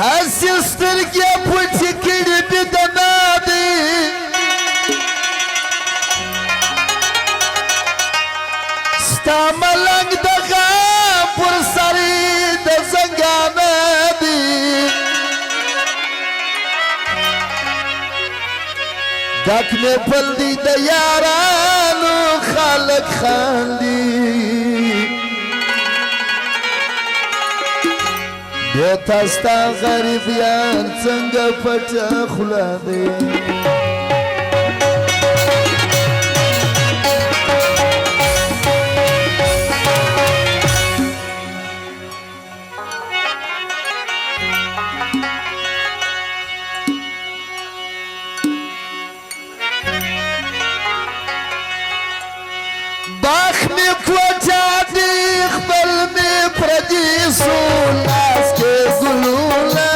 هسې سترګې پټې کړې مې د نادې ستا ملنګ د غم پر سر د زنګانه دي ډک مې پل دي د یارانو خلک خاندي بیتا ستا غریبیان څنګه پټه خوله دی باخ مې کوټه دي خپل مې پردي سو لاس کې ګلونه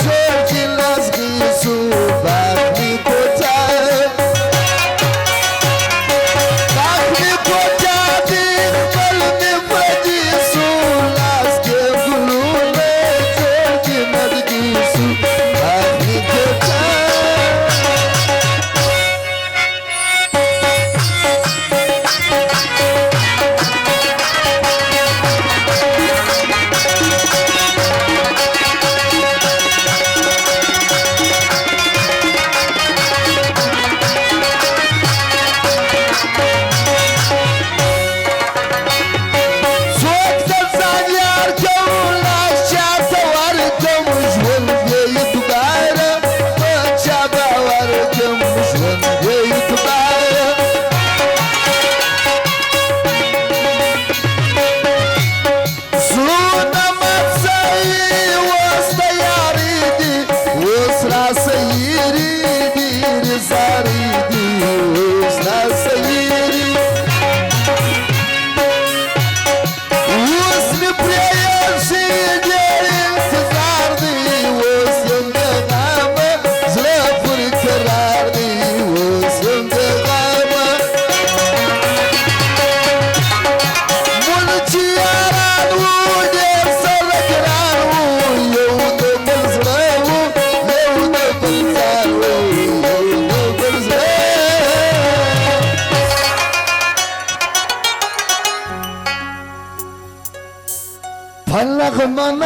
چور کې لاس کې سو باخ مې کوټه دي خپل مې پردي سو لاس کې ګلونه چور کې لاس کې سو باخ مې کوټه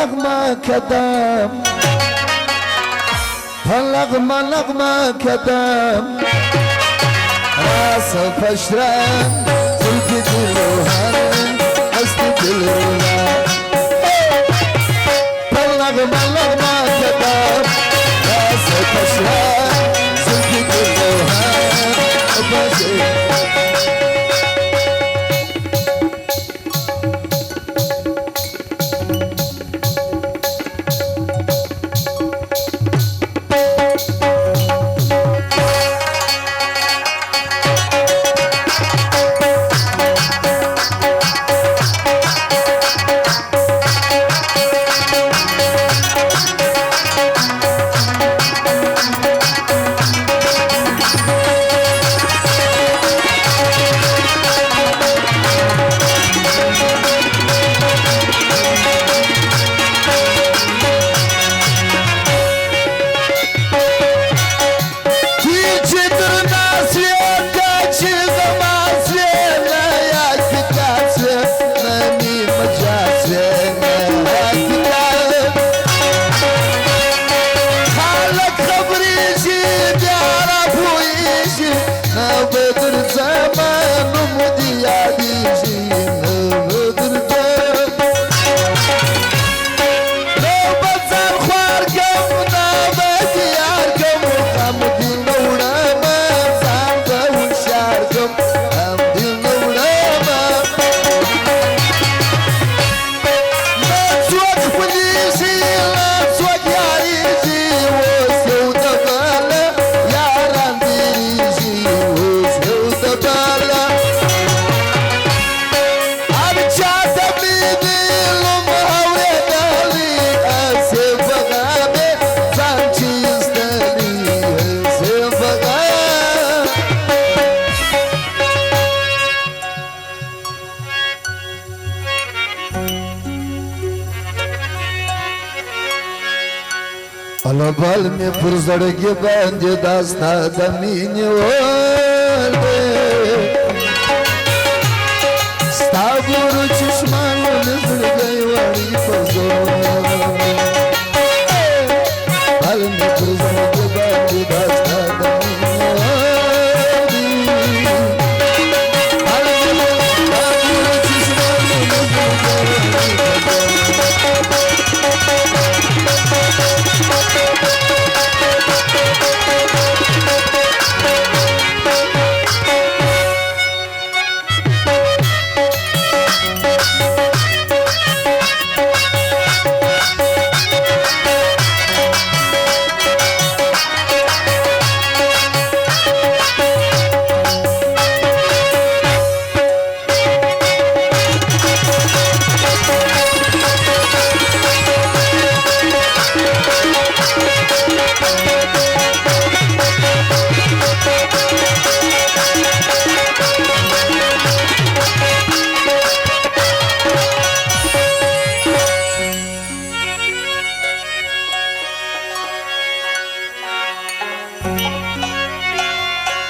نغمة كدام نغمة كدام راس فشران تلقي دلوهان أستي دلوهان نغمة كدام راس فشران تلقي دلوهان البال می پر زړګي باندې داستا د مینې ور ستا ګورو چشمانو زړګي وړي په زور بال می پر زړګي باندې داستا د مینې بال می ګورو چشمانو زړګي